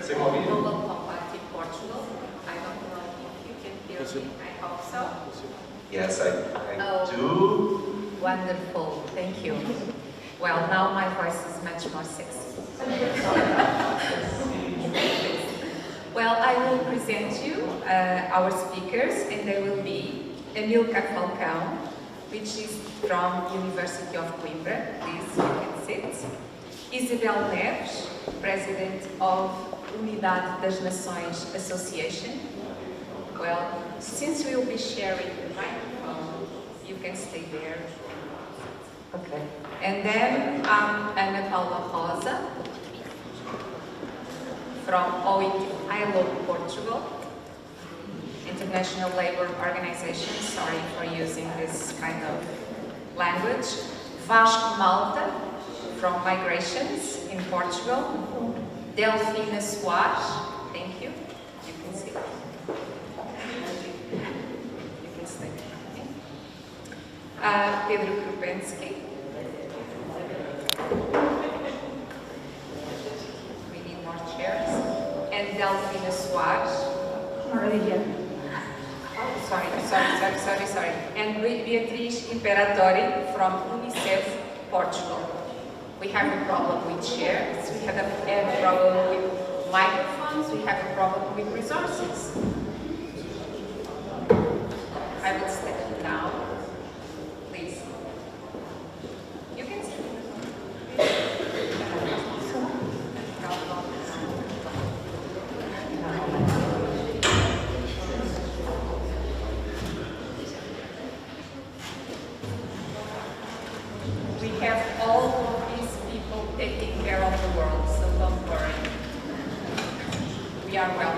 Global Compact in Portugal. I don't know if you can hear me. I hope so. Yes, I do. Wonderful, thank you. Well, now my voice is much more sexy. Well, I will present you our speakers, and they will be Amílcar Falcão, which is from University of Coimbra. Please, you can sit. Isabel Neves, President of Unidade das Nações Association. Well, since we will be sharing the microphone, you can stay there. Okay. And then Anabela Rosa from ILO Portugal, International Labour Organization. Sorry for using this kind of language. Vasco, Malta, from Migrations in Portugal. Delfina Soares, thank you. You can sit. You can stay. Pedro Krupensky. We need more chairs. And Delfina Soares. Already here. Oh, sorry. And Beatriz Imperatori from UNICEF, Portugal. We have a problem with chairs, we have a problem with microphones, we have a problem with resources. I will step down, please. You can sit. We have all of these people taking care of the world, so don't worry. We are well.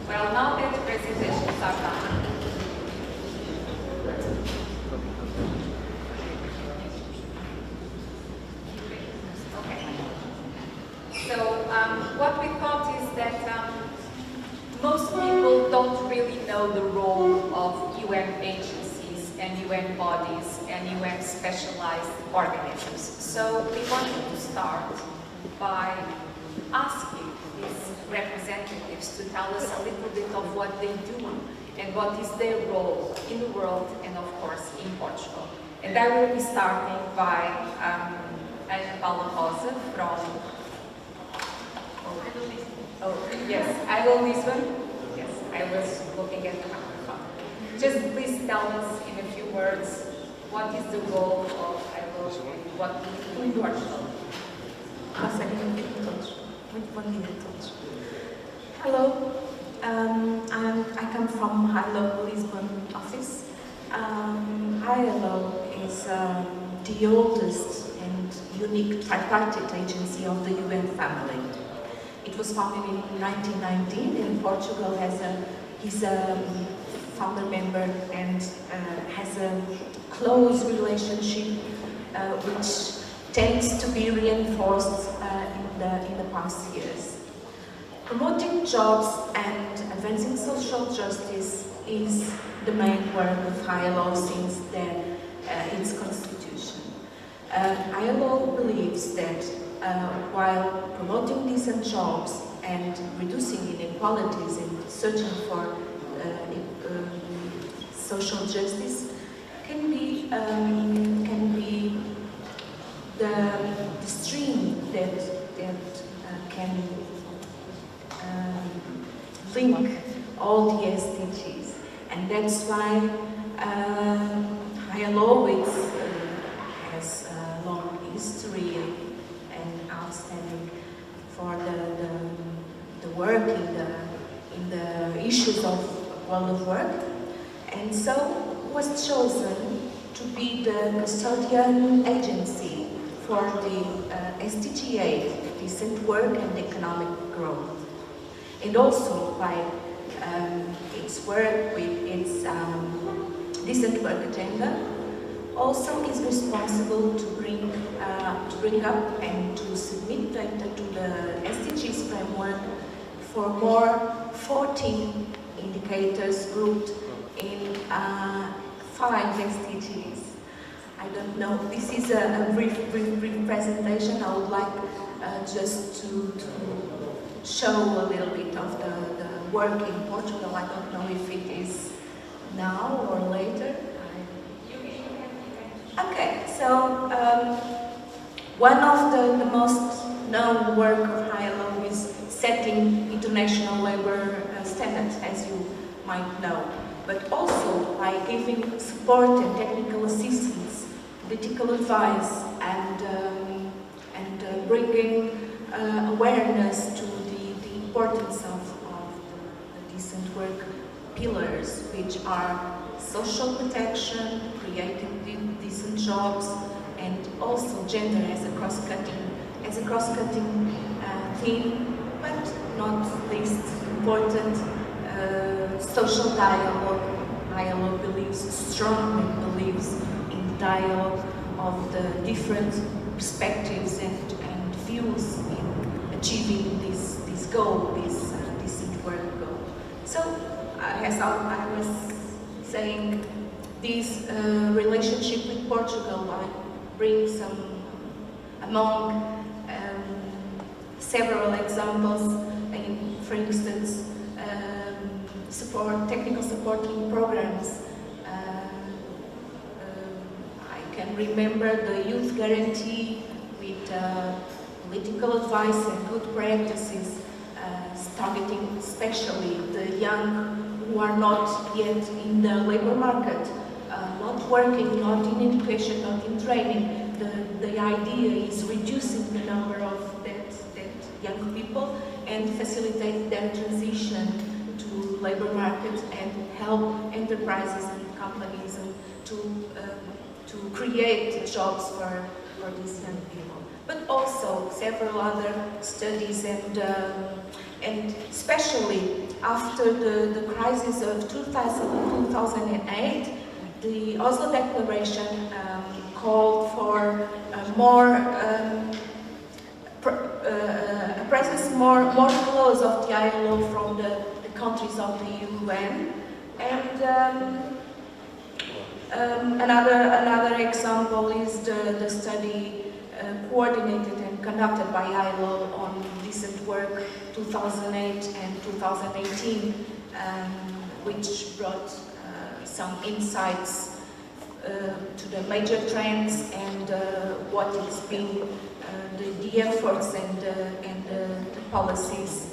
Well, now that the presentations are done, okay. So what we thought is that most people don't really know the role of UN agencies and UN bodies and UN specialized organisms. So we wanted to start by asking these representatives to tell us a little bit of what they do and what is their role in the world and of course in Portugal. And I will be starting by Anabela Rosa from ILO Lisbon. Yes, I was looking at the microphone. Just please tell us in a few words what is the role of ILO and what we do in Portugal. Hello, I come from ILO Lisbon office. ILO is the oldest and unique tripartite agency of the UN family. It was founded in 1919 and Portugal is a founder member and has a close relationship which tends to be reinforced in the past years. Promoting jobs and advancing social justice is the main work of ILO since its constitution. ILO believes that while promoting decent jobs and reducing inequalities and searching for social justice can be the stream that can link all the SDGs, and that's why ILO has a long history and outstanding for the work in the issues of world of work, and so was chosen to be the custodian agency for the SDG 8, decent work and economic growth, and also by its work with its decent work agenda, also is responsible to bring up and to submit data to the SDGs framework for more 14 indicators grouped in 5 SDGs. I don't know. This is a brief presentation. I would like just to show a little bit of the work in Portugal. I don't know if it is now or later. Okay, so one of the most known work of ILO is setting international labor standards, as you might know, but also by giving support and technical assistance, political advice, and bringing awareness to the importance of the decent work pillars, which are social protection, creating decent jobs, and also gender as a cross-cutting theme, but not least important, social dialogue. ILO strongly believes in dialogue of the different perspectives and views in achieving this goal, this decent work goal. So, as I was saying, this relationship with Portugal, I bring some among several examples. For instance, technical supporting programs. I can remember the youth guarantee with political advice and good practices, targeting especially the young who are not yet in the labor market, not working, not in education, not in training. The idea is reducing the number of that young people and facilitate their transition to labor market and help enterprises and companies to create jobs for these young people. But also several other studies and especially after the crisis of 2008, the Oslo Declaration called for a presence more close of the ILO from the countries of the UN. And another example is the study coordinated and conducted by ILO on decent work 2008 and 2018, which brought some insights to the major trends and what has been the efforts and the policies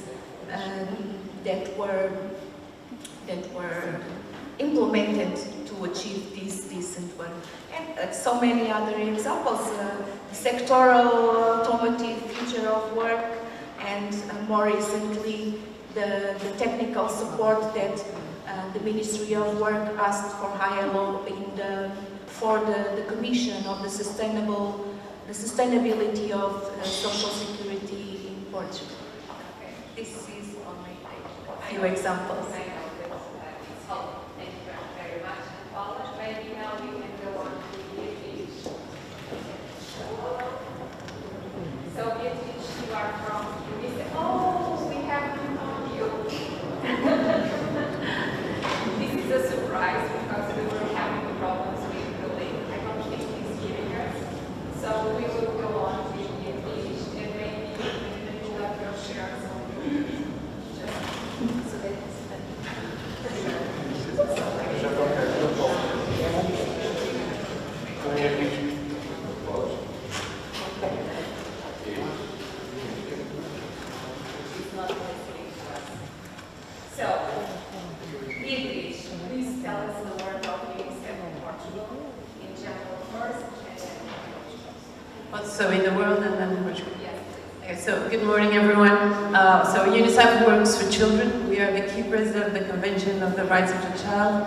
that were implemented to achieve this decent work. And so many other examples, sectoral automotive future of work, and more recently the technical support that the Ministry of Work asked for ILO for the Commission of the sustainability of social security in Portugal. Okay. This is only a few examples. I know that it's helpful. Thank you very much. Paula, maybe now we can go on to Beatriz. So Beatriz, you are from UNICEF. Oh, we have António. This is a surprise because we were having problems with the link. I don't think he's hearing us. So we will go on with Beatriz and maybe you will have your share so that So, Beatriz, please tell us the work of UNICEF in Portugal in general first and then in Portugal. So in the world and then in Portugal. Yes. Okay, so good morning everyone. So UNICEF works for children. We are the keepers of the Convention of the Rights of the Child.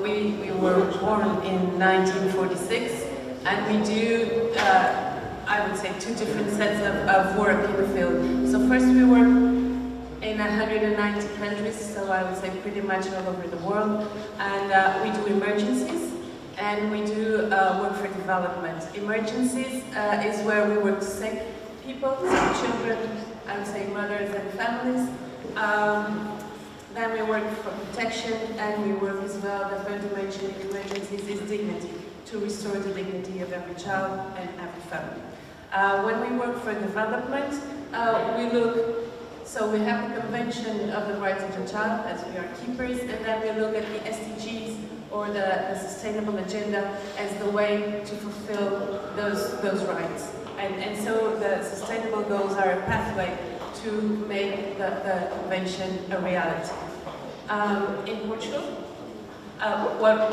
We were born in 1946 and we do, I would say, two different sets of work in the field. So first we work in 190 countries, so I would say pretty much all over the world. And we do emergencies and we do work for development. Emergencies is where we work to save people, so children, I would say mothers and families. Then we work for protection and we work as well, the third dimension in emergencies is dignity. to restore the dignity of every child and every family. When we work for development, we look, so we have the Convention of the Rights of the Child, as we are keepers, and then we look at the SDGs, or the Sustainable Agenda, as the way to fulfill those rights. And so the sustainable goals are a pathway to make the convention a reality. In Portugal, what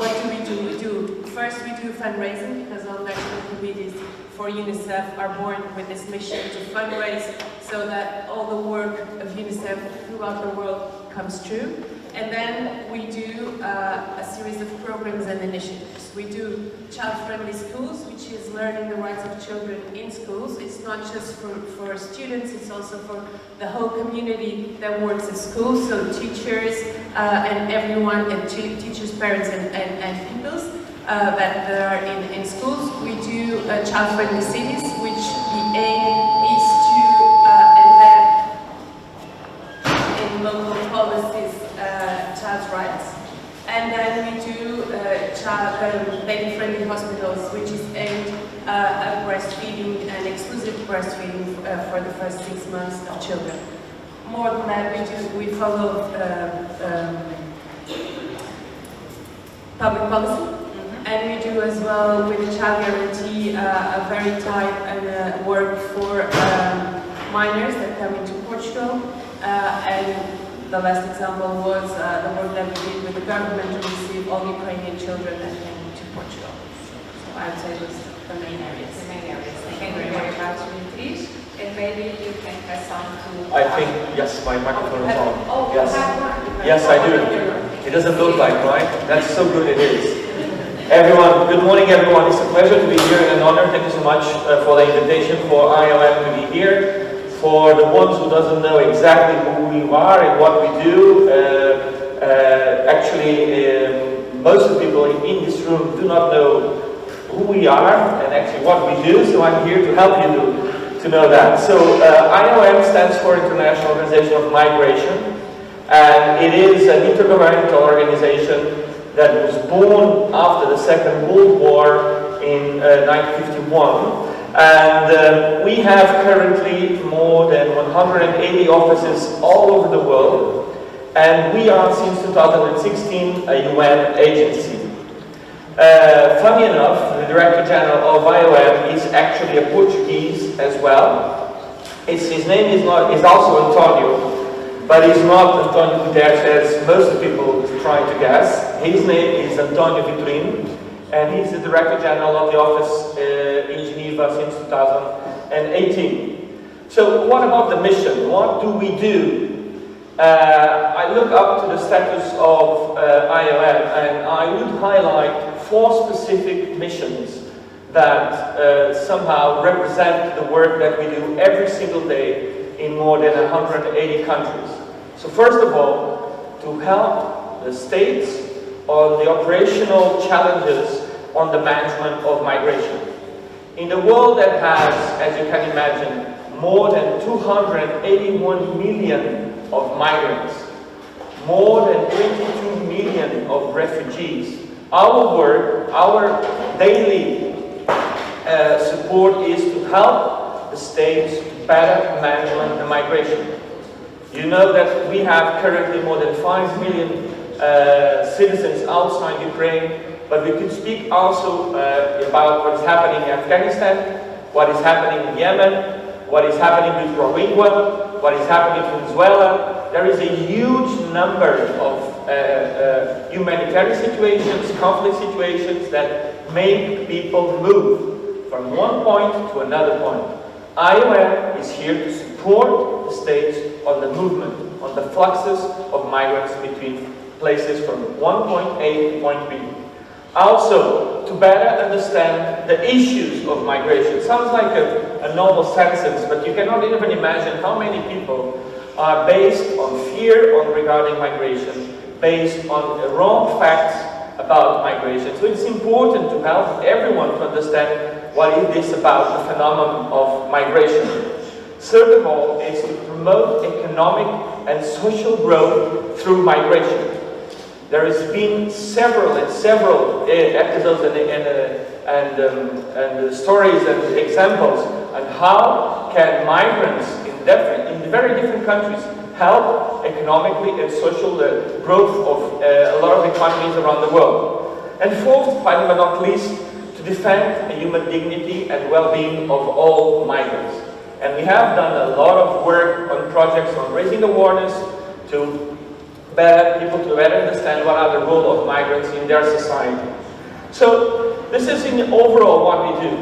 do? First we do fundraising, because all national committees for UNICEF are born with this mission to fundraise so that all the work of UNICEF throughout the world comes true. And then we do a series of programs and initiatives. We do child-friendly schools, which is learning the rights of children in schools. It's not just for students, it's also for the whole community that works at schools, so teachers and everyone, and teachers, parents, and pupils that are in schools. We do child-friendly cities, which the aim is to embed in local policies child's rights. And then we do baby-friendly hospitals, which is aimed at breastfeeding and exclusive breastfeeding for the first 6 months of children. More than that, we follow public policy. And we do as well, with the child guarantee, a very tight work for minors that come into Portugal. And the last example was the work that we did with the government to receive all Ukrainian children that came to Portugal. So I would say those are the main areas. The main areas. Thank you very much, Beatriz. And maybe you can pass on to... I think, yes, my microphone is on. Oh, yes. you have one. Yes, I do. It doesn't look like, right? That's so good it is. Everyone, good morning everyone. It's a pleasure to be here and an honor. Thank you so much for the invitation for IOM to be here. For the ones who doesn't know exactly who we are and what we do, most of the people in this room do not know who we are and actually what we do, so I'm here to help you to know that. So IOM stands for International Organization of Migration, and it is an intergovernmental organization that was born after the Second World War in 1951. And we have currently more than 180 offices all over the world, and we are since 2016 a UN agency. Funny enough, the Director General of IOM is actually a Portuguese as well. His name is also António, but he's not António Guterres as most of the people try to guess. His name is António, and he's the Director General of the office in Geneva since 2018. So what about the mission? What do we do? I look up to the status of IOM, and I would highlight 4 specific missions that somehow represent the work that we do every single day in more than 180 countries. So first of all, to help the states on the operational challenges on the management of migration. In a world that has, as you can imagine, more than 281 million of migrants, more than 22 million of refugees, our work, our daily support is to help the states to better manage the migration. You know that we have currently more than 5 million citizens outside Ukraine, but we could speak also about what is happening in Afghanistan, what is happening in Yemen, what is happening with Rohingya, what is happening in Venezuela. There is a huge number of humanitarian situations, conflict situations that make people move from one point to another point. IOM is here to support the states on the movement, on the fluxes of migrants between places from one point A to point B. Also, to better understand the issues of migration. It sounds like a noble sentence, but you cannot even imagine how many people are based on fear regarding migration, based on wrong facts about migration. So it's important to help everyone to understand what it is about the phenomenon of migration. Third of all is to promote economic and social growth through migration. There has been several episodes and stories and examples on how can migrants in very different countries help economically and social growth of a lot of economies around the world. And fourth, finally but not least, to defend human dignity and well-being of all migrants. And we have done a lot of work on projects on raising awareness to people to better understand what are the role of migrants in their society. So this is in overall what we do.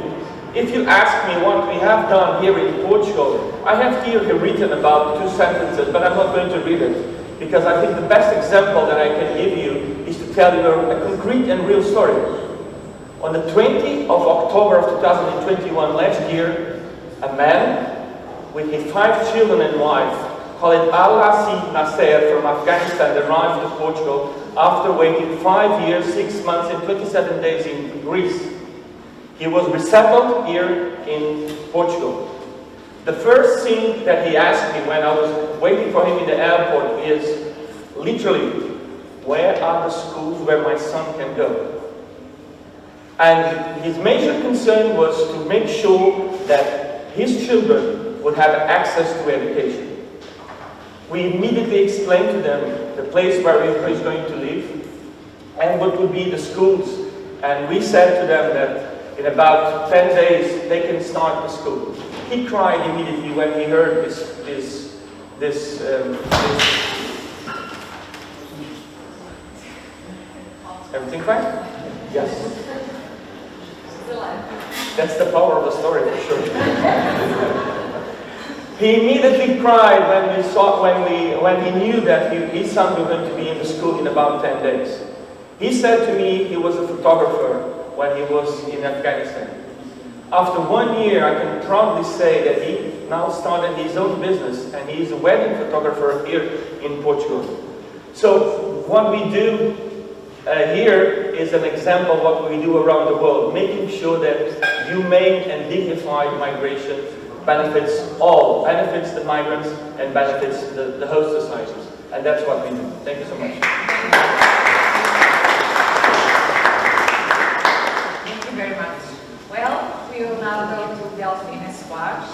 If you ask me what we have done here in Portugal, I have here written about 2 sentences, but I'm not going to read it, because I think the best example that I can give you is to tell you a concrete and real story. On the 20th of October of 2021 last year, a man with his 5 children and wife, called Al-Asi Nasser from Afghanistan, arrived to Portugal after waiting 5 years, 6 months and 27 days in Greece. He was resettled here in Portugal. The first thing that he asked me when I was waiting for him in the airport is, literally, where are the schools where my son can go? And his major concern was to make sure that his children would have access to education. We immediately explained to them the place where he was going to live and what would be the schools. And we said to them that in about 10 days they can start the school. He cried immediately when he heard this. Everything fine? Yes. That's the power of the story for sure. He immediately cried when he knew that his son was going to be in the school in about 10 days. He said to me he was a photographer when he was in Afghanistan. After 1 year, I can proudly say that he now started his own business and he is a wedding photographer here in Portugal. So what we do here is an example of what we do around the world, making sure that humane and dignified migration benefits all, benefits the migrants and benefits the host societies. And that's what we do. Thank you so much. Thank you very much. Well, we will now go to Delphine Soares.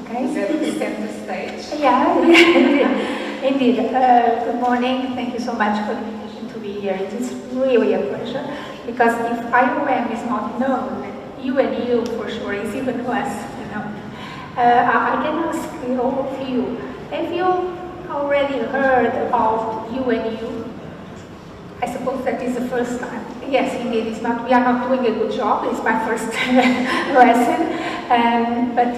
Okay. Is that the center stage? Yeah, indeed. Good morning. Thank you so much for the invitation to be here. It is really a pleasure, because if IOM is not known, UNU for sure is even less known. I can ask all of you, have you already heard about UNU? I suppose that is the first time. Yes, indeed, it's not. We are not doing a good job. It's my first lesson, but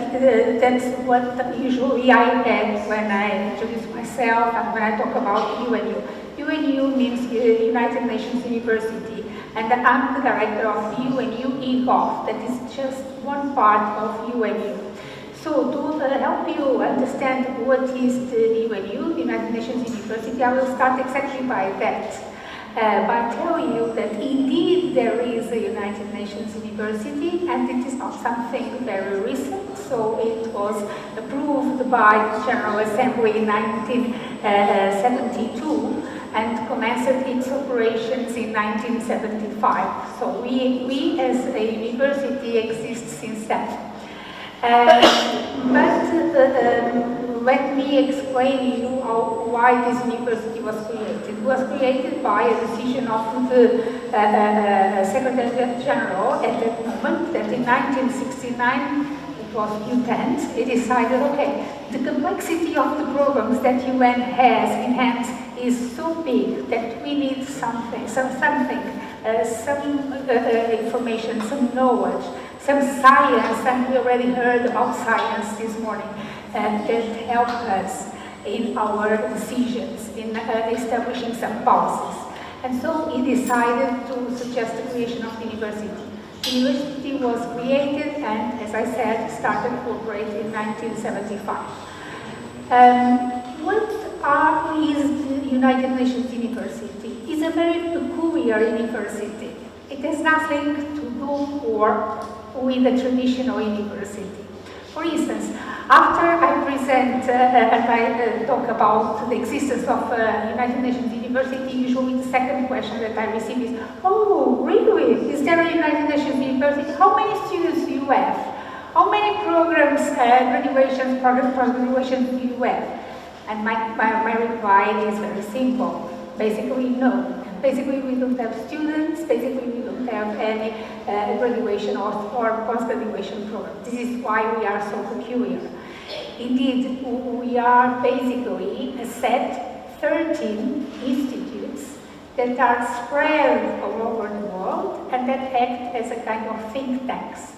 that's what usually I add when I introduce myself and when I talk about UNU. UNU means United Nations University, and I'm the director of the UNU eGov. That is just one part of UNU. So to help you understand what is the UNU, the United Nations University, I will start exactly by that. By telling you that indeed there is a United Nations University, and it is not something very recent. So it was approved by the General Assembly in 1972 and commenced its operations in 1975. So we as a university exist since then. Let me explain to you why this university was created. It was created by a decision of the Secretary General at that moment, that in 1969, it was U10, he decided, okay, the complexity of the programs that UN has in hand is so big that we need some information, some knowledge, some science, and we already heard about science this morning, that help us in our decisions, in establishing some policies. And so he decided to suggest the creation of the university. The university was created and, as I said, started to operate in 1975. What is the United Nations University? It's a very peculiar university. It has nothing to do with a traditional university. For instance, After I present and I talk about the existence of United Nations University, usually the second question that I receive is, oh, really? Is there a United Nations University? How many students do you have? How many programs, graduations, post-graduation do you have? And my reply is very simple. Basically, no. Basically, we don't have students. Basically, we don't have any graduation or post-graduation program. This is why we are so peculiar. Indeed, we are basically a set 13 institutes that are spread all over the world and that act as a kind of think tanks.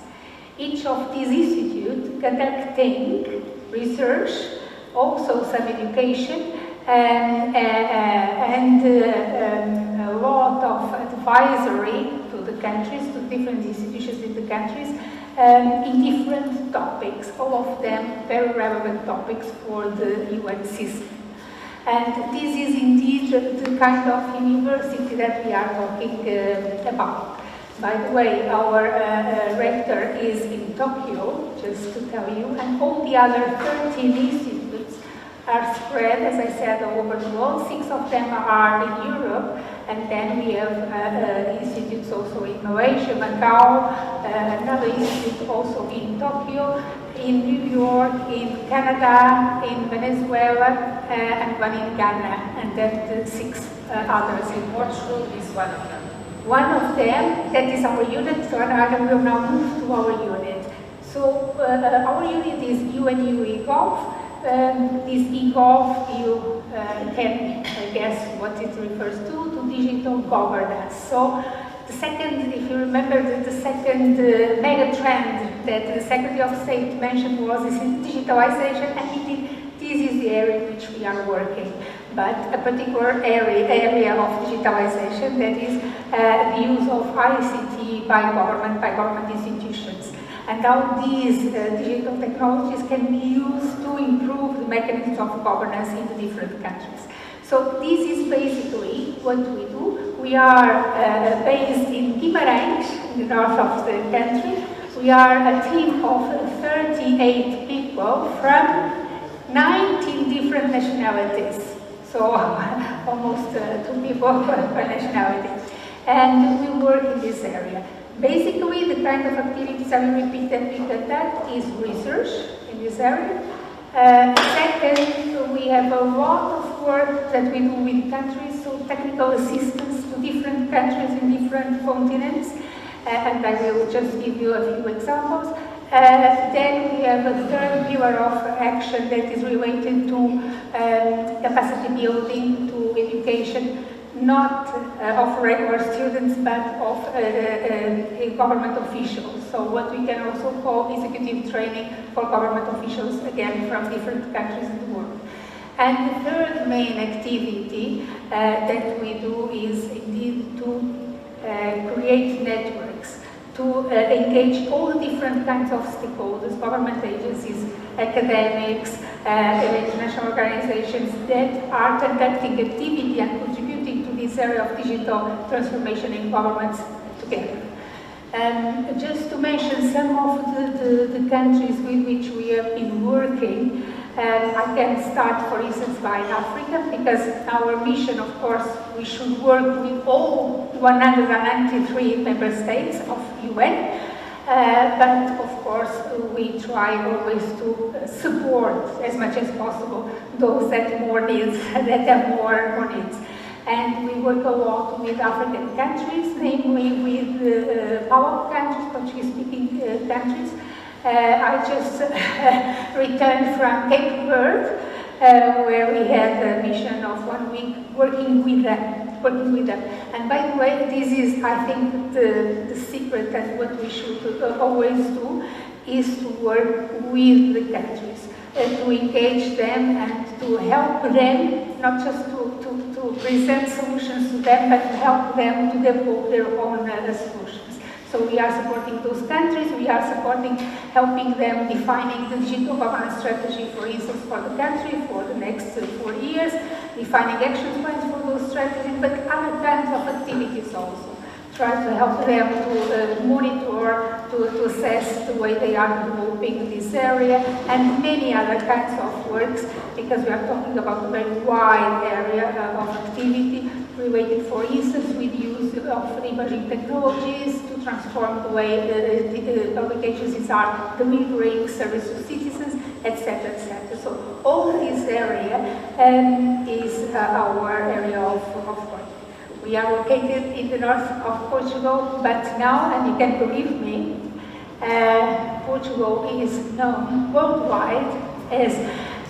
Each of these institutes conducting research, also some education, and a lot of advisory to the countries, to different institutions in the countries, in different topics, all of them very relevant topics for the UN system. And this is indeed the kind of university that we are talking about. By the way, our rector is in Tokyo, just to tell you, and all the other 13 institutes are spread, as I said, all over the world. 6 of them are in Europe, and then we have institutes also in Malaysia, Macau, another institute also in Tokyo, in New York, in Canada, in Venezuela, and one in Ghana, and then 6 others. In Portugal is one of them. One of them, that is our unit, so I will now move to our unit. So our unit is UNU eGov. This eGov, you can guess what it refers to digital governance. So the second, if you remember, the second mega trend that the Secretary of State mentioned was this digitalization, and indeed this is the area in which we are working. But a particular area of digitalization, that is the use of ICT by government institutions, and how these digital technologies can be used to improve the mechanisms of governance in the different countries. So this is basically what we do. We are based in Guimarães, in the north of the country. We are a team of 38 people from 19 different nationalities. So almost 2 people per nationality. And we work in this area. Basically, the kind of activities I will repeat that we conduct is research in this area. Second, we have a lot of work that we do with countries, so technical assistance to different countries in different continents. And I will just give you a few examples. Then we have a third pillar of action that is related to capacity building, to education, not of regular students, but of government officials. So what we can also call executive training for government officials, again, from different countries in the world. And the third main activity that we do is indeed to create networks, to engage all the different kinds of stakeholders, government agencies, academics, international organizations that are conducting activity and contributing to this area of digital transformation in governments together. Just to mention some of the countries with which we have been working, I can start, for instance, by Africa, because our mission, of course, we should work with all 193 member states of UN, but of course we try always to support as much as possible those that have more needs. And we work a lot with African countries, namely with PALOP countries, Portuguese-speaking countries. I just returned from Cape Verde, where we had a mission of 1 week working with them. And by the way, this is, I think, the secret, and what we should always do is to work with the countries, to engage them and to help them, not just to present solutions to them, but to help them to develop their own solutions. So we are supporting those countries, we are helping them defining the digital governance strategy, for instance, for the country for the next 4 years, defining action plans for those strategies, but other kinds of activities also, try to help them to monitor, to assess the way they are developing in this area, and many other kinds of works, because we are talking about a very wide area of activity related, for instance, with the use of imaging technologies to transform the way public agencies are delivering service to citizens, etc., etc. So all this area is our area of work. We are located in the north of Portugal, but now, and you can believe me, Portugal is known worldwide as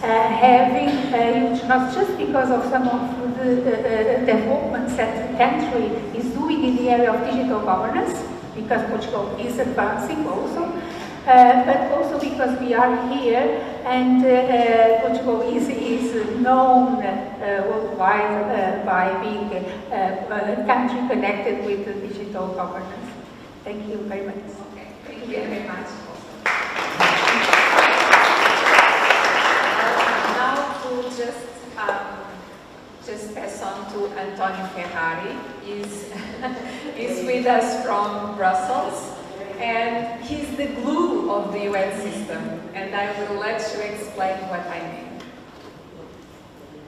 having a huge, not just because of some of the developments that the country is doing in the area of digital governance, because Portugal is advancing also, but also because we are here and Portugal is known worldwide by being a country connected with the digital governance. Thank you very much. Okay, thank you very much. Now to just pass on to António Ferrari. He's with us from Brussels. And he's the glue of the UN system, and I will let you explain what I mean.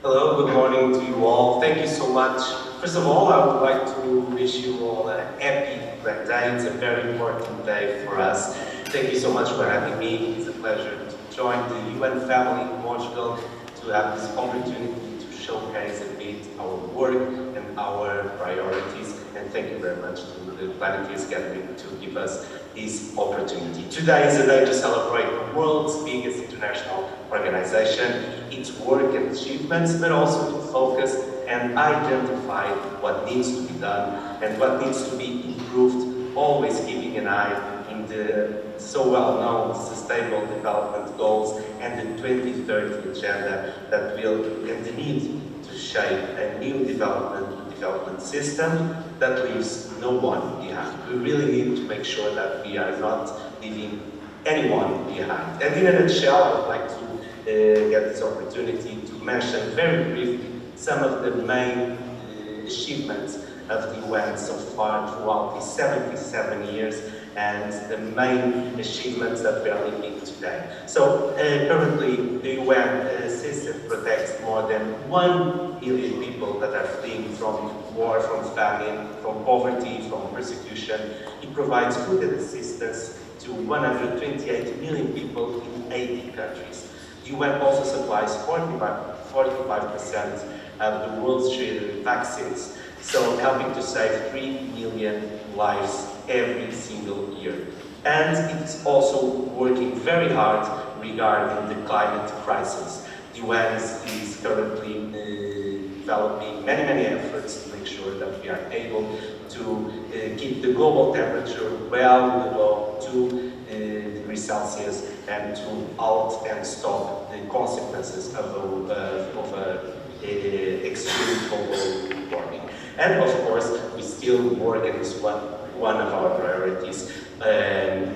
Hello, good morning to you all. Thank you so much. First of all, I would like to wish you all a happy Black Day. It's a very important day for us. Thank you so much for having me. It's a pleasure to join the UN family in Portugal, to have this opportunity to showcase a bit our work and our priorities. And thank you very much to the Planetiers Gathering to give us this opportunity. Today is a day to celebrate the world's biggest international organization, its work and achievements, but also to focus and identify what needs to be done and what needs to be improved, always keeping an eye in the so well-known Sustainable Development Goals and the 2030 agenda that will and the need to shape a new development system that leaves no one behind. We really need to make sure that we are not leaving anyone behind. And in a nutshell, I would like to get this opportunity to mention very briefly some of the main achievements of the UN so far throughout these 77 years and the main achievements that we are living today. So currently the UN system protects more than 1 million people that are fleeing from war, from famine, from poverty, from persecution. It provides food assistance to 128 million people in 80 countries. The UN also supplies 45% of the world's vaccines, so helping to save 3 million lives every single year. And it's also working very hard regarding the climate crisis. The UN is currently developing many efforts to make sure that we are able to keep the global temperature well below 2 degrees Celsius and to halt and stop the consequences of extreme global warming. And of course, we still work, and it's one of our priorities,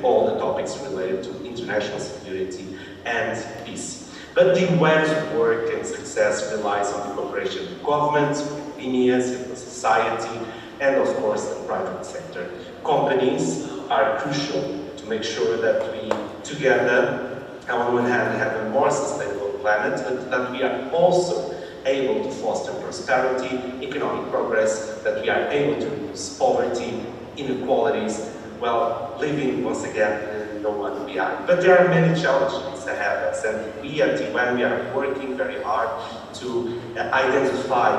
all the topics related to international security and peace. But the UN's work and success relies on the cooperation of governments, opinions, civil society, and of course the private sector. Companies are crucial to make sure that we together, on one hand, have a more sustainable planet, but that we are also able to foster prosperity, economic progress, that we are able to reduce poverty, inequalities, while leaving, once again, no one behind. But there are many challenges ahead of us, and we at the UN, we are working very hard to identify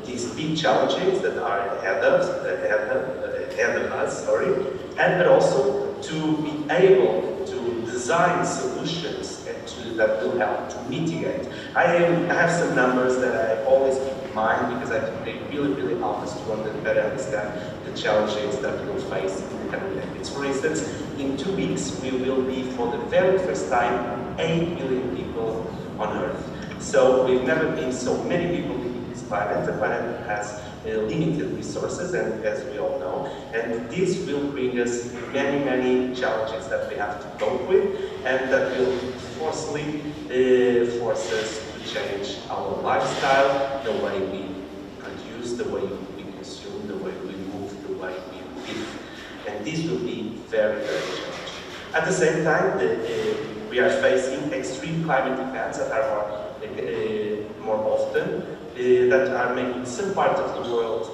these big challenges that are ahead of us, but also to be able to design solutions that will help to mitigate. I have some numbers that I always keep in mind because I think they really help us to better understand the challenges that we'll face in the coming decades. For instance, in 2 weeks we will be, for the very first time, 8 billion people on Earth. So we've never been so many people in this planet. The planet has limited resources, and as we all know, and this will bring us many challenges that we have to cope with, and that will force us to change our lifestyle, the way we produce, the way we consume, the way we move, the way And this will be very, very challenging. At the same time, we are facing extreme climate events that are more often, that are making some parts of the world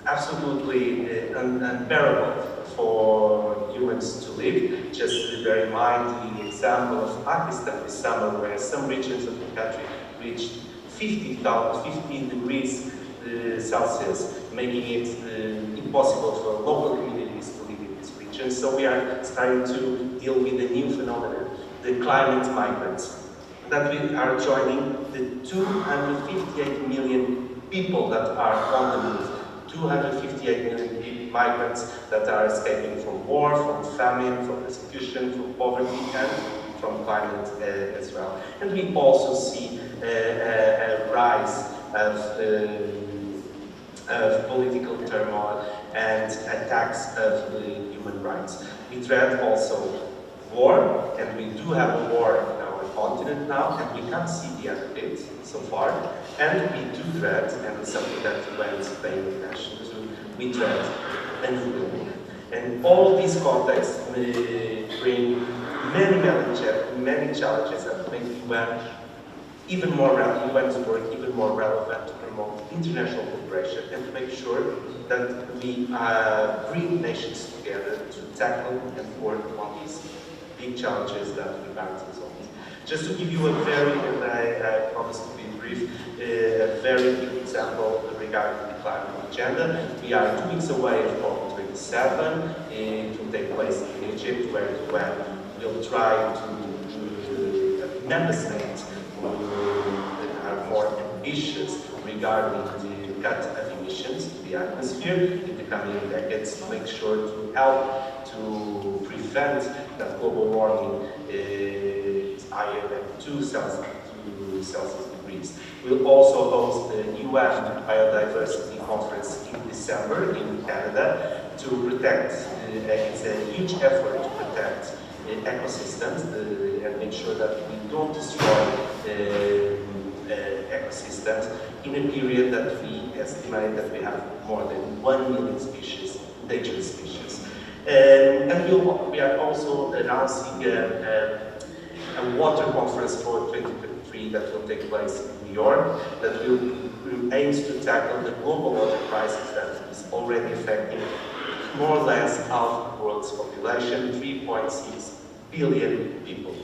absolutely unbearable for humans to live. Just to bear in mind the example of Pakistan this summer, where some regions of the country reached 15 degrees Celsius, making it impossible for local communities to live in these regions. So we are starting to deal with a new phenomenon, the climate migrants, that we are joining the 258 million people that are on the move. 258 million migrants that are escaping from war, from famine, from persecution, from poverty, and from climate as well. And we also see a rise of political turmoil and attacks of human rights. We dread also war, and we do have a war in our continent now, and we can't see the end of it so far. And we do dread, and it's something that the UN is paying attention to, we dread unfulfillment. And all these contexts bring many challenges that make UN even more relevant, UN's work even more relevant to promote international cooperation and to make sure that we bring nations together to tackle and work on these big challenges that we can't resolve. Just to give you a very, and I promise to be brief, a very good example regarding the climate agenda. We are 2 weeks away from COP27. It will take place in Egypt, where the UN will try to member states who are more ambitious regarding the cut of emissions to the atmosphere in the coming decades, to make sure to help to prevent that global warming is higher than 2 Celsius degrees. We'll also host the UN Biodiversity Conference in December in Canada to protect, it's a huge effort to protect ecosystems and make sure that we don't destroy ecosystems in a period that we estimate that we have more than 1 million species, endangered species. And we are also announcing a water conference for 2023 that will take place in New York, that aims to tackle the global water crisis that is already affecting more or less half of the world's population, 3.6 billion people.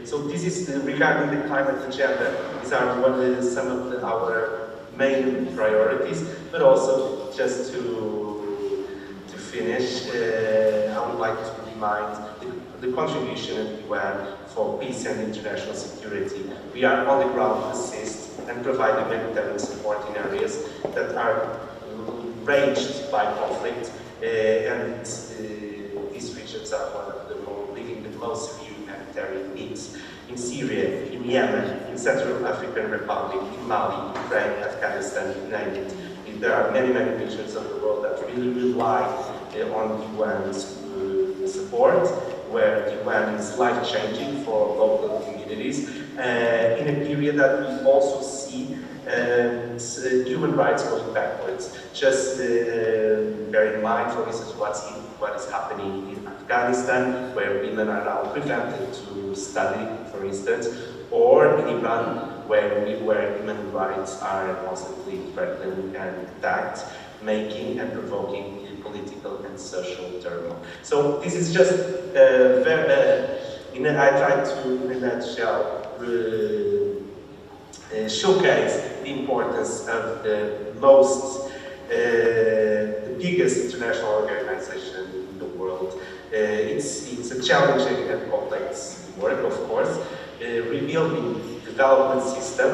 So this is regarding the climate agenda. These are some of our main priorities, but also just to finish, I would like to remind the contribution of the UN for peace and international security. We are on the ground to assist and provide humanitarian support in areas that are raged by conflict, and these regions are one of the living the most severe humanitarian needs. In Syria, in Yemen, in Central African Republic, in Mali, Ukraine, Afghanistan, name it. There are many regions of the world that really rely on the UN's support, where the UN is life-changing for local communities, in a period that we also see human rights going backwards. Just bear in mind, for instance, what is happening in Afghanistan, where women are now prevented to study, for instance, or in Iran, where human rights are constantly threatened and attacked, making and provoking political and social turmoil. So this is just I tried to, in a nutshell, showcase the importance of the biggest international organization in the world. It's a challenging and complex work, of course. Rebuilding development system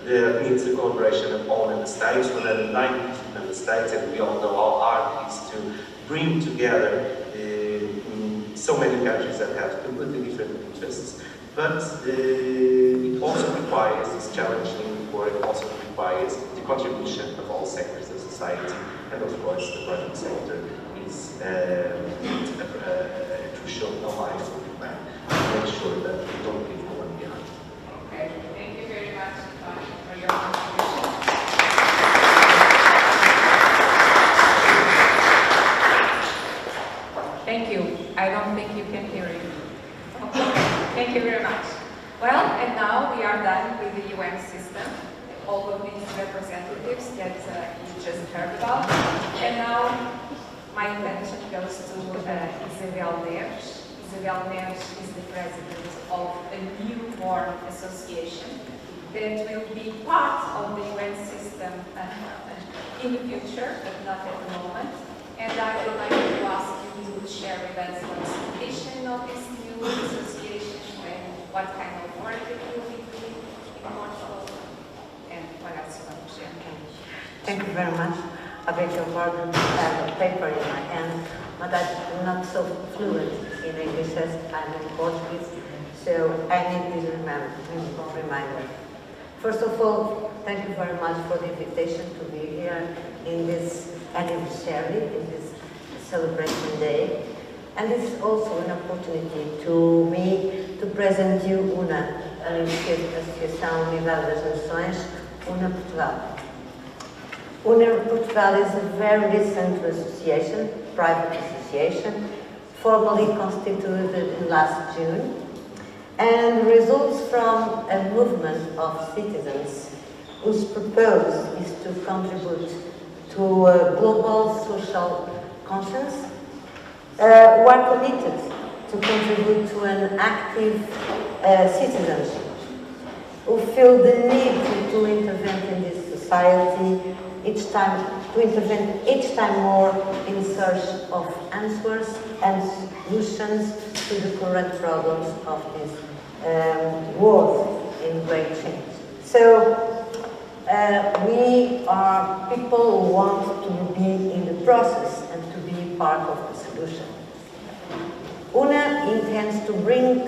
that needs the collaboration of all member states, 190 member states, and we all know how hard it is to bring together so many countries that have completely different interests. But it also requires, this challenging work also requires the contribution of all sectors of society, and of course the private sector is crucial ally for the plan to make sure that we don't leave no one behind. Okay, thank you very much, António, for your contribution. I don't think you can hear it. Okay. Thank you very much. Well, and now we are done with the UN system, all of these representatives that you just heard about. And now my attention goes to Isabel Neves. Isabel Neves is the president of a newborn association that will be part of the UN system in the future, but not at the moment. And I would like to ask you to share with us what's the mission of this new association and what kind of work it will be doing in Portugal and what else you want to share. Thank you very much. I beg your pardon, I have a paper in my hand, but I'm not so fluent in English as I'm in Portuguese, so I need this reminder. First of all, thank you very much for the invitation to be here in this anniversary, in this celebration day. And this is also an opportunity to me to present you UNA, a Associação Unidade das Nações, UNA Portugal. UNA Portugal is a very recent association, private association, formally constituted in last June, and results from a movement of citizens whose purpose is to contribute to a global social conscience, who are committed to contribute to an active citizenship, who feel the need to intervene in this society to intervene each time more in search of answers and solutions to the current problems of this world in great change. So we are people who want to be in the process and to be part of the solution. UNA intends to bring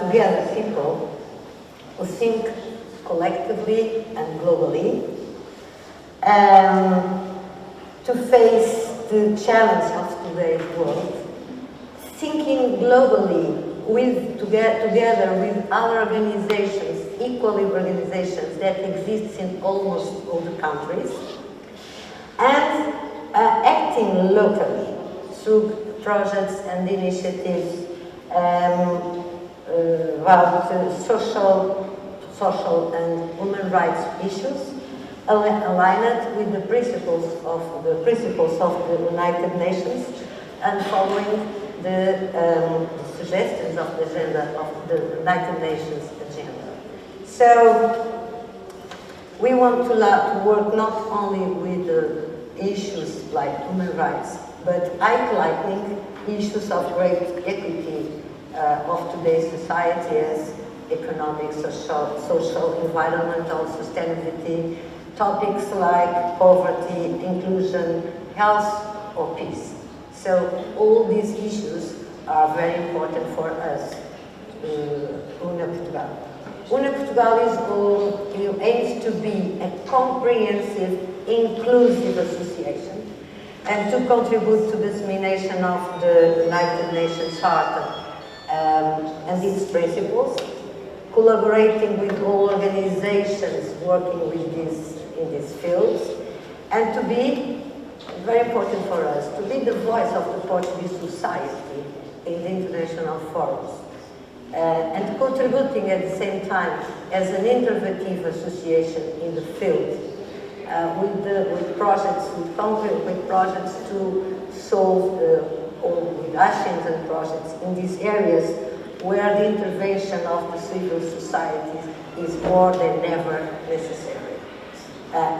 together people who think collectively and globally to face the challenge of today's world, thinking globally together with other organizations, equally organizations that exist in almost all the countries, and acting locally through projects and initiatives about social and human rights issues, aligned with the principles of the United Nations and following the suggestions of the agenda of the United Nations agenda. So we want to work not only with issues like human rights, but highlighting issues of great equity of today's society as economic, social, environmental sustainability, topics like poverty, inclusion, health, or peace. So all these issues are very important for us, UNA Portugal. UNA Portugal aims to be a comprehensive, inclusive association and to contribute to the dissemination of the United Nations Charter and its principles, collaborating with all organizations working in these fields, and to be, very important for us, to be the voice of the Portuguese society in the international forums, and contributing at the same time as an innovative association in the field, with projects to solve or with actions and projects in these areas where the intervention of the civil society is more than ever necessary.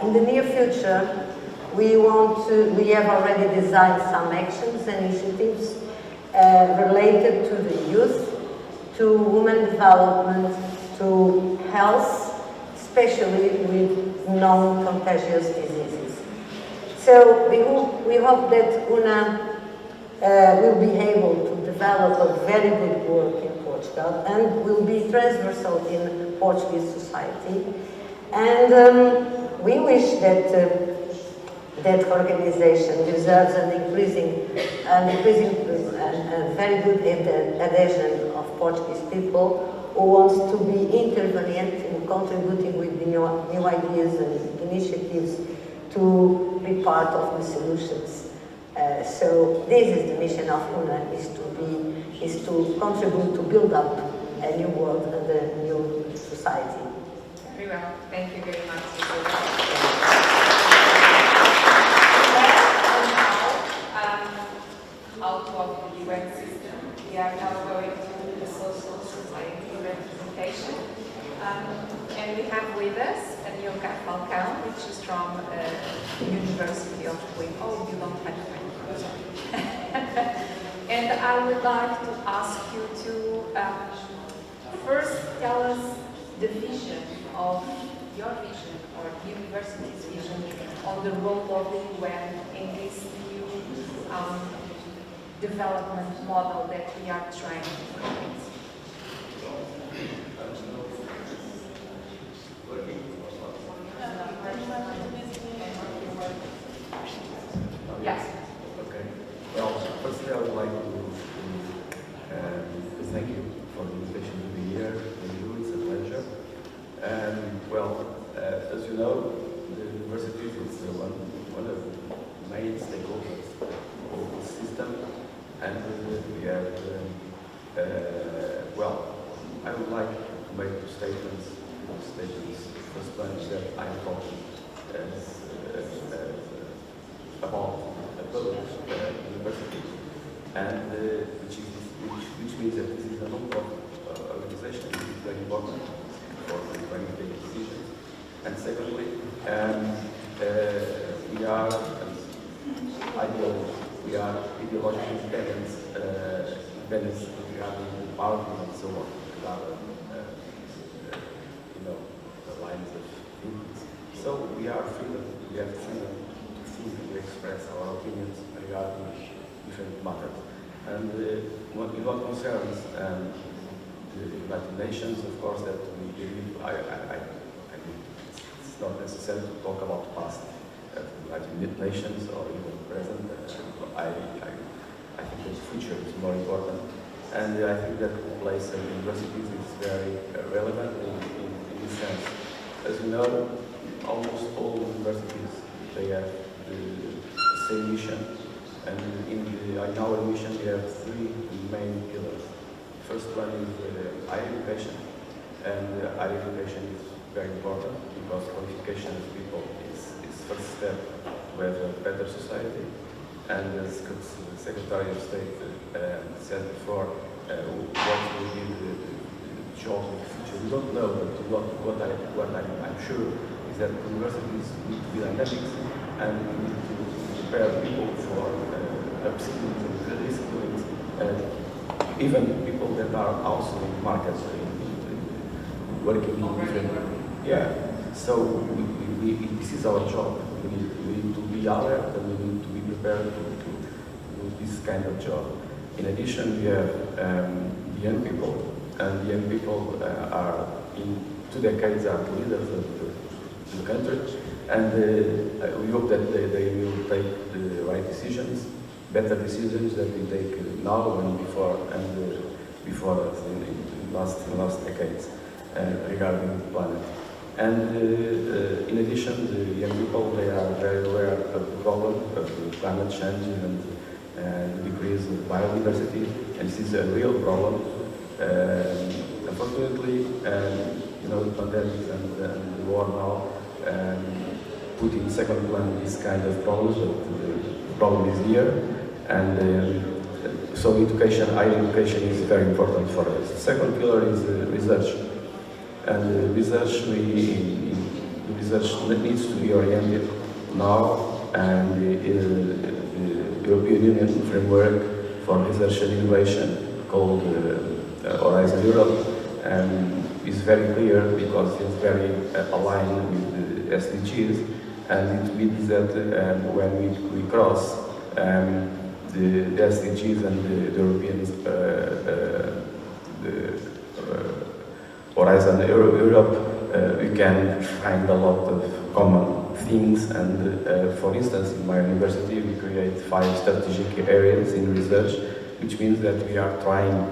In the near future, we have already designed some actions and initiatives related to the youth, to women development, to health, especially with non-contagious diseases. So we hope that UNA will be able to develop a very good work in Portugal and will be transversal in Portuguese society. And we wish that that organization deserves an increasing very good adhesion of Portuguese people who wants to be intervenient in contributing with new ideas and initiatives to be part of the solutions. So this is the mission of UNA, is to contribute to build up a new world and a new society. Very well. Thank you very much. Out of the UN system, we are now going to the social society representation. And we have with us Amílcar Falcão, which is from the University of Coimbra. Oh, you don't have time. And I would like to ask you to first tell us the vision of your vision or the university's vision on the role of the UN in this new development model that we are trying to create. Yes. Okay. Well, firstly, I would like to thank you for the invitation to be here with you. It's a pleasure. Well, as you know, the university is one of the main stakeholders of the system, and we have. Well, I would like to make two statements. First one is that I am talking about a public university, and which means that this is a non-profit organization. This is very important for when we take decisions. And secondly, we are ideologically independent regarding the party and so on, regarding the lines of things. So we have freedom to think, to express our opinions regarding different matters. And in what concerns the United Nations, of course, that we believe, I mean, it's not necessary to talk about past United Nations or even present. I think the future is more important, and I think that the place of universities is very relevant in this sense. As you know, almost all universities, they have the same mission, and in our mission we have three main pillars. The first one is higher education, and higher education is very important because qualification of people is first step to have a better society. And as the Secretary of State said before, what will be the job in the future? We don't know, but what I'm sure is that universities need to be dynamic, and we need to prepare people for upskilling and reskilling, even people that are also in markets working in different. Yeah. So this is our job. We need to be alert, and we need to be prepared to do this kind of job. In addition, we have the young people, and the young people are in 2 decades are the leaders of the country, and we hope that they will take the right decisions, better decisions that we take now and before in last decades regarding the planet. And in addition, the young people, they are very aware of the problem of the climate change and the decrease of biodiversity, and this is a real problem. Unfortunately, the pandemic and the war now put in second plan this kind of problems, but the problem is here, and so higher education is very important for us. The second pillar is research. And research needs to be oriented now, and the European Union framework for research and innovation called Horizon Europe is very clear because it's very aligned with the SDGs, and it means that when we cross the SDGs and the European Horizon Europe, we can find a lot of common things, and for instance, in my university we create 5 strategic areas in research, which means that we are trying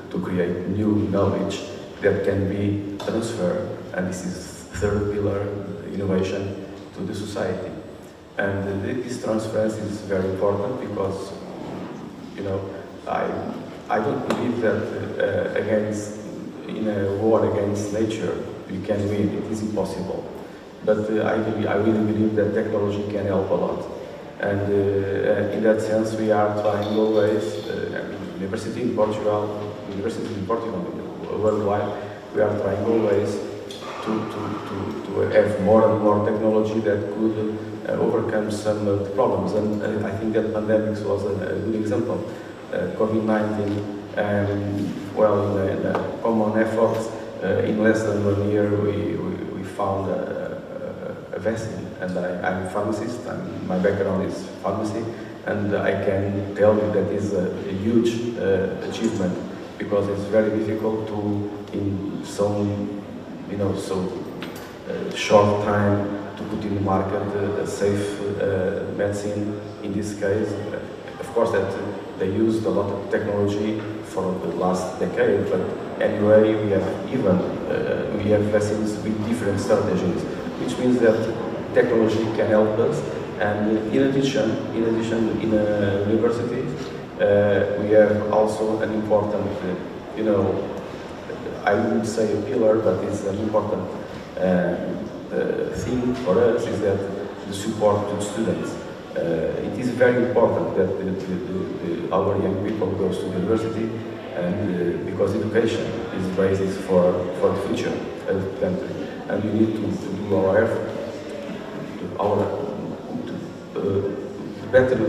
to create new knowledge that can be transferred, and this is third pillar, innovation to the society. And this transference is very important because You know, I don't believe that in a war against nature you can win. It is impossible. But I really believe that technology can help a lot. And in that sense, we are trying always, universities in Portugal, worldwide, we are trying always to have more and more technology that could overcome some of the problems. And I think that pandemics was a good example. COVID-19, well, in a common effort, in less than 1 year, we found a vaccine. And I'm a pharmacist, my background is pharmacy, and I can tell you that is a huge achievement, because it's very difficult to, in some, short time, to put in the market a safe medicine. In this case, of course, that they used a lot of technology for the last decade, but anyway, we have vaccines with different strategies, which means that technology can help us. And in addition, in a university, we have also an important, I wouldn't say a pillar, but it's an important thing for us, is that the support to the students. It is very important that our young people go to university, and because education is the basis for the future of the country, and we need to do our effort,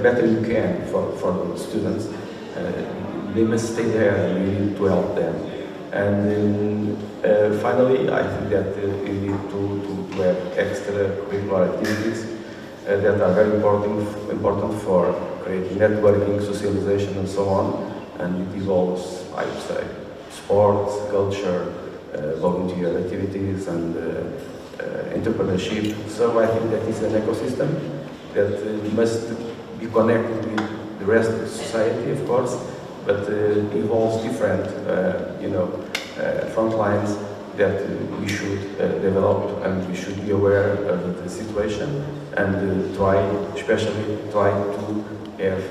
better you can for the students. They must stay there, and we need to help them. And finally, I think that we need to have extracurricular activities that are very important for creating networking, socialization, and so on. And it involves, I would say, sports, culture, volunteer activities, and entrepreneurship. So I think that is an ecosystem that must be connected with the rest of society, of course, but involves different, front lines that we should develop, and we should be aware of the situation, and especially try to have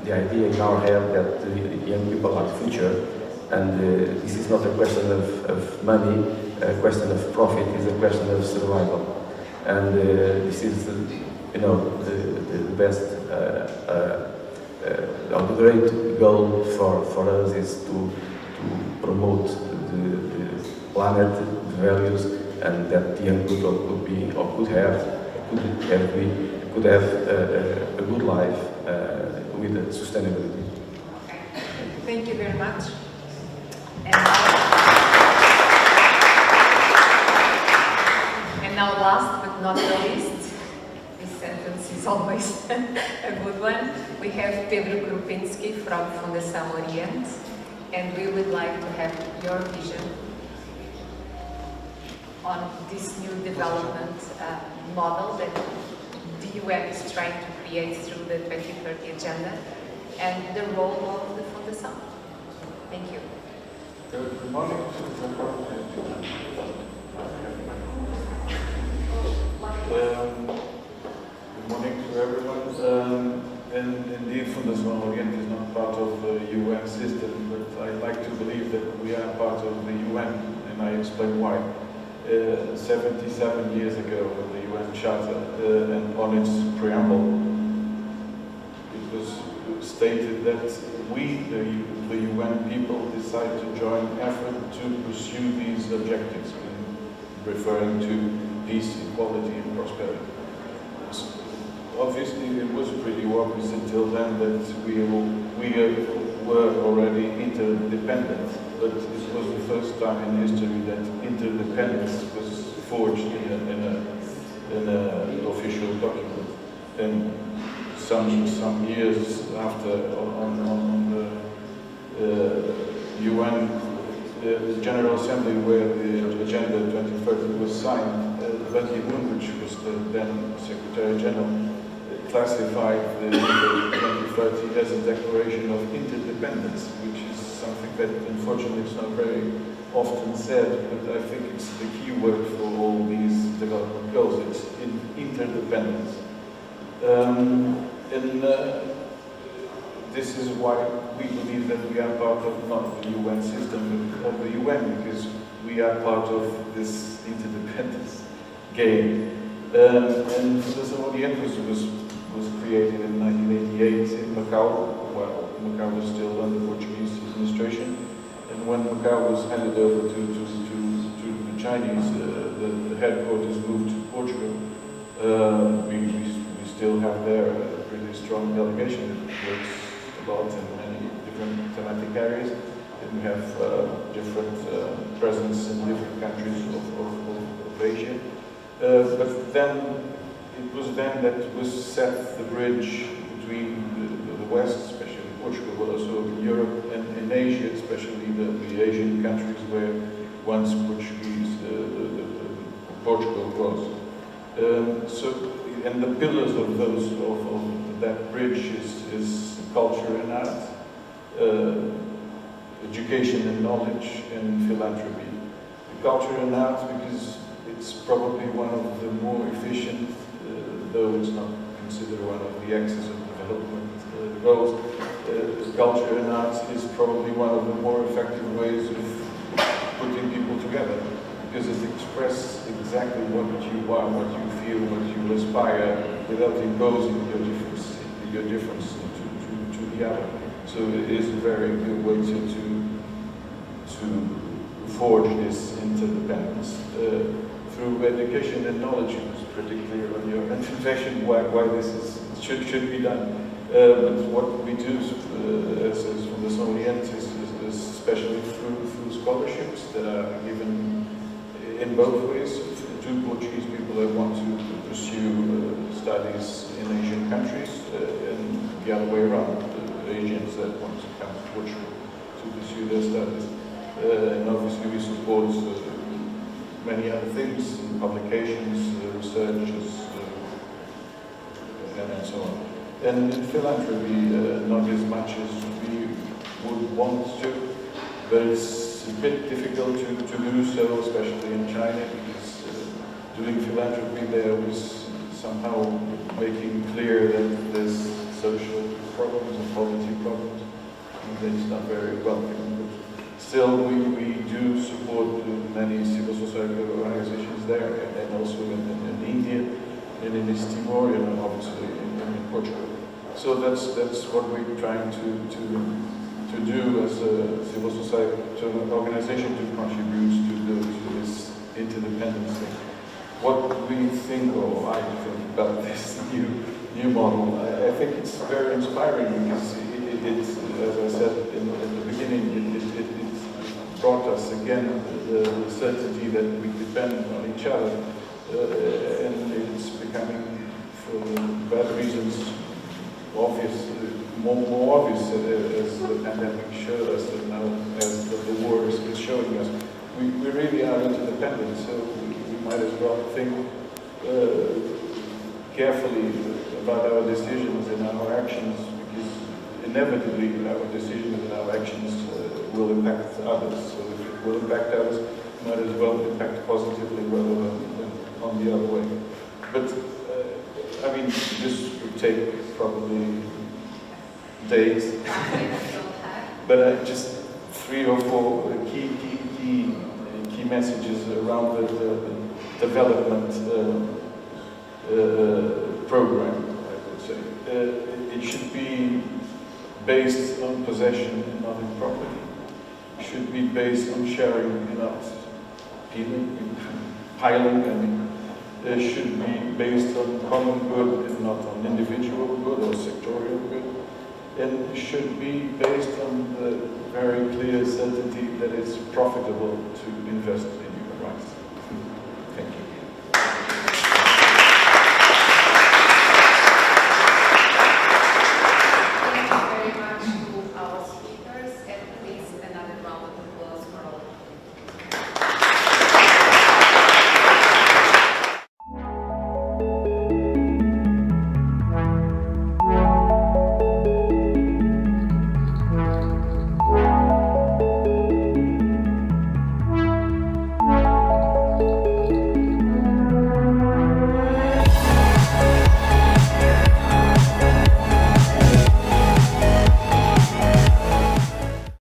the idea in our head that the young people are the future, and this is not a question of money, a question of profit, it's a question of survival. And this is, the best, the great goal for us is to promote the planet, the values, and that the young people could have a good life with sustainability. Okay. Thank you very much. And now last but not the least, this sentence is always a good one. We have Pedro Krupinski from Fundação Oriente, and we would like to have your vision on this new development model that the UN is trying to create through the 2030 agenda, and the role of the Fundação. Thank you. Good morning. Good morning to everyone. And indeed, Fundação Oriente is not part of the UN system, but I like to believe that we are part of the UN, and I explain why. 77 years ago, in the UN Charter, and on its preamble, it was stated that we, the UN people, decide to join effort to pursue these objectives, referring to peace, equality, and prosperity. Obviously, it was pretty obvious until then that we were already interdependent, but it was the first time in history that interdependence was forged in an official document. And some years after, on the UN, the General Assembly, where the Agenda 2030 was signed, Ban Ki-moon, which was the then Secretary General, classified the 2030 as a declaration of interdependence, which is something that unfortunately is not very often said, but I think it's the key word for all these development goals. It's interdependence. And this is why we believe that we are part of not the UN system, but of the UN, because we are part of this interdependence game. And Fundação Orientos was created in 1988 in Macau, while Macau was still under Portuguese administration. And when Macau was handed over to the Chinese, the headquarters moved to Portugal. We still have there a pretty strong delegation that works a lot in many different thematic areas. And we have different presence in different countries of Asia. But then, it was then that was set the bridge between the West, especially Portugal, but also Europe, and in Asia, especially the Asian countries where once Portuguese, Portugal was. And the pillars of that bridge is culture and art, education and knowledge, and philanthropy. The culture and art because it's probably one of the more efficient, though it's not considered one of the axes of development goals. Culture and arts is probably one of the more effective ways of putting people together, because it expresses exactly what you want, what you feel, what you aspire, without imposing your difference to the other. So it is a very good way to forge this interdependence. Through education and knowledge, it was pretty clear on your introduction why this should be done. But what we do as Fundação Orientos is especially through scholarships that are given in both ways to Portuguese people that want to pursue studies in Asian countries, and the other way around, Asians that want to come to Portugal to pursue their studies. And obviously we support many other things, publications, researches, and so on. And in philanthropy, not as much as we would want to, but it's a bit difficult to do so, especially in China, because doing philanthropy there was somehow making clear that there's social problems and poverty problems, and it's not very welcome. Still, we do support many civil society organizations there, and also in India, and in East Timor, and obviously in Portugal. So that's what we're trying to do as a civil society organization to contribute to this interdependence thing. What we think, or I think, about this new model, I think it's very inspiring because it's, as I said in the beginning, it brought us again the certainty that we depend on each other, and it's becoming, for bad reasons, obvious, more obvious as the pandemic showed us, and now as the war is showing us. We really are interdependent, so we might as well think carefully about our decisions and our actions, because inevitably our decisions and our actions will impact others. So if it will impact others, it might as well impact positively rather than on the other way. But I mean, this would take probably days, but just 3 or 4 key messages around the development program, I would say. It should be based on possession and not in property. It should be based on sharing and not piling. I mean, it should be based on common good and not on individual good or sectorial good. And it should be based on the very clear certainty that it's profitable to invest in human rights.